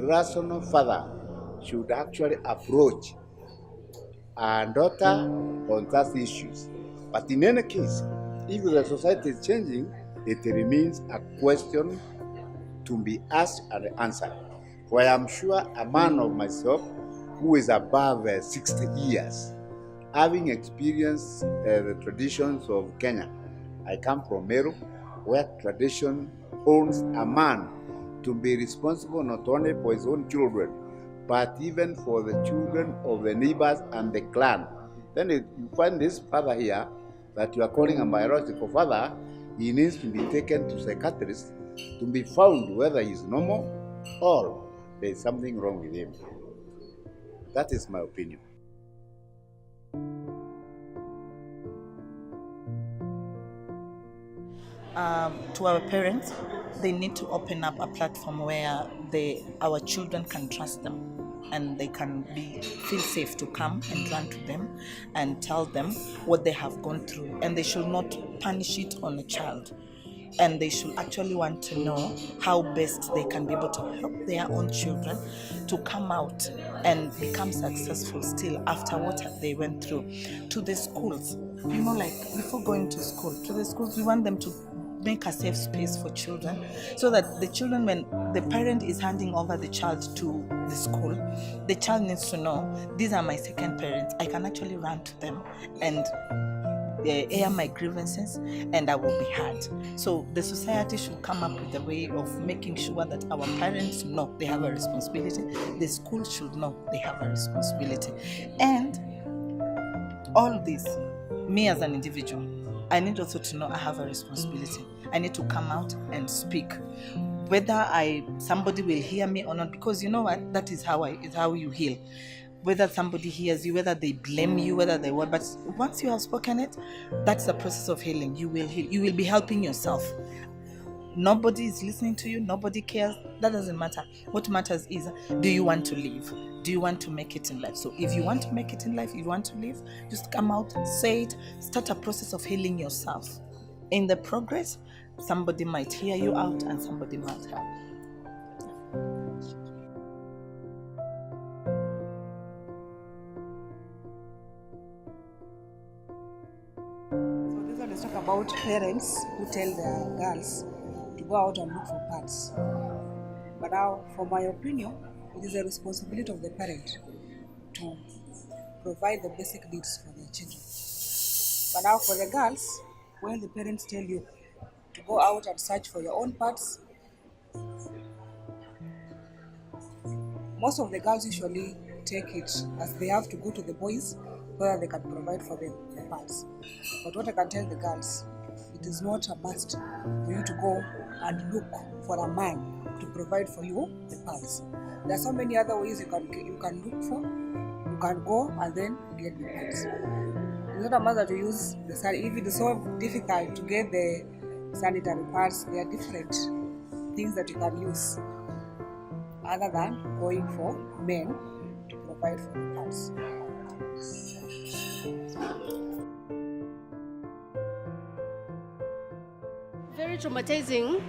rational father should actually approach our daughter on such issues. But in any case, if the society is changing, it remains a question to be asked and answered. For I am sure a man of myself who is above 60 years, having experienced the traditions of Kenya, I come from Meru, where tradition owns a man to be responsible not only for his own children, but even for the children of the neighbors and the clan. Then you find this father here that you are calling a biological father, he needs to be taken to psychiatrists to be found whether he is normal or there is something wrong with him. That is my opinion. To our parents, they need to open up a platform where our children can trust them and they can feel safe to come and run to them and tell them what they have gone through, and they should not punish it on a child, and they should actually want to know how best they can be able to help their own children to come out and become successful still after what they went through. To the schools, like before going to school, to the schools, we want them to make a safe space for children, so that the children, when the parent is handing over the child to the school, the child needs to know, these are my second parents. I can actually run to them and air my grievances and I will be heard. So the society should come up with a way of making sure that our parents know they have a responsibility, the school should know they have a responsibility. And all this, me as an individual, I need also to know I have a responsibility. I need to come out and speak, whether somebody will hear me or not, because you know what, that is how you heal. Whether somebody hears you, whether they blame you, whether they what, but once you have spoken it, that's the process of healing. You will heal. You will be helping yourself. Nobody is listening to you. Nobody cares. That doesn't matter. What matters is, do you want to live? Do you want to make it in life? So if you want to make it in life, you want to live, just come out, say it, start a process of healing yourself. In the progress, somebody might hear you out and somebody might help. Let's talk about parents who tell their girls to go out and look for parts. But now, for my opinion, it is a responsibility of the parent to provide the basic needs for their children. But now for the girls, when the parents tell you to go out and search for your own parts, most of the girls usually take it as they have to go to the boys whether they can provide for them the parts. But what I can tell the girls, it is not a must for you to go and look for a man to provide for you the parts. There are so many other ways you can look for. You can go and then get the parts. It's not a matter to use the sanitary. If it is so difficult to get the sanitary parts, there are different things that you can use other than going for men to provide for the parts. Very traumatizing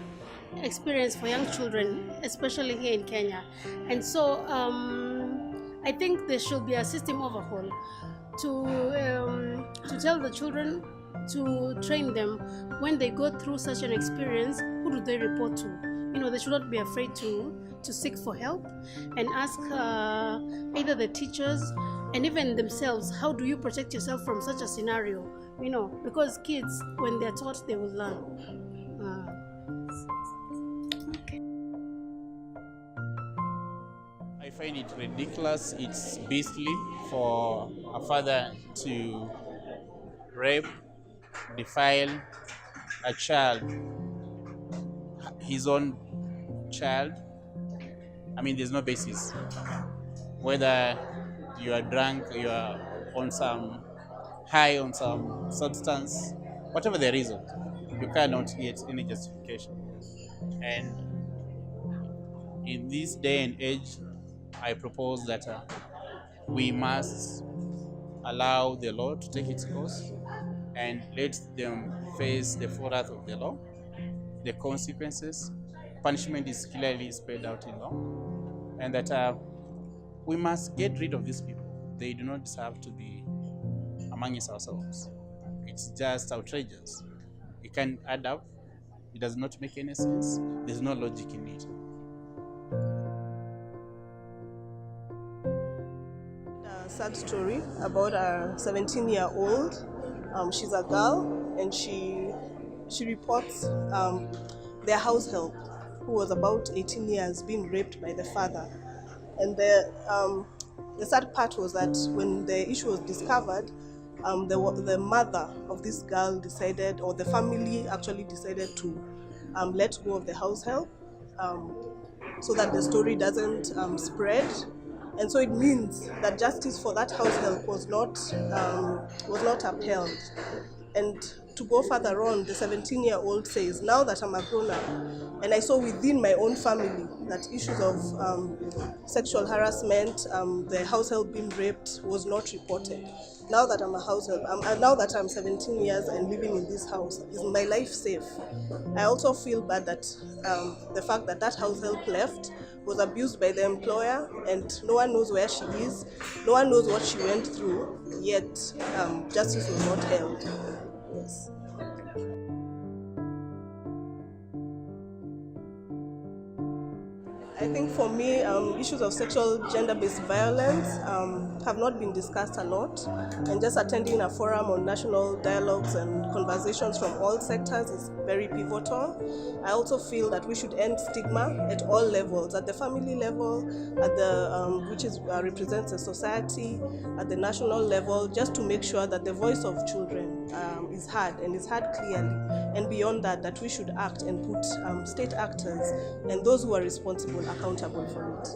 experience for young children, especially here in Kenya. And so I think there should be a system overhaul to tell the children, to train them when they go through such an experience, who do they report to? They should not be afraid to seek for help and ask either the teachers and even themselves, how do you protect yourself from such a scenario? Because kids, when they're taught, they will learn. I find it ridiculous. It's beastly for a father to rape, defile a child, his own child. I mean, there's no basis. Whether you are drunk, you are on some high on some substance, whatever the reason, you cannot get any justification. And in this day and age, I propose that we must allow the law to take its course and let them face the full wrath of the law, the consequences. Punishment is clearly spelled out in law. and that we must get rid of these people. They do not deserve to be among us ourselves. It's just outrageous. It can't add up. It does not make any sense. There's no logic in it. A sad story about a 17-year-old. She's a girl, and she reports their house help, who was about 18 years, being raped by the father. And the sad part was that when the issue was discovered, the mother of this girl decided, or the family actually decided to let go of the house help so that the story doesn't spread. And so it means that justice for that house help was not upheld. And to go further on, the 17-year-old says, now that I'm a grown-up, and I saw within my own family that issues of sexual harassment, the house help being raped was not reported. Now that I'm a house help, now that I'm 17 years and living in this house, is my life safe? I also feel bad that the fact that house help left was abused by the employer, and no one knows where she is, no one knows what she went through, yet justice was not held. Yes. I think for me, issues of sexual gender-based violence have not been discussed a lot, and just attending a forum on national dialogues and conversations from all sectors is very pivotal. I also feel that we should end stigma at all levels, at the family level, at the which represents the society, at the national level, just to make sure that the voice of children is heard, and is heard clearly. And beyond that, that we should act and put state actors and those who are responsible accountable for it.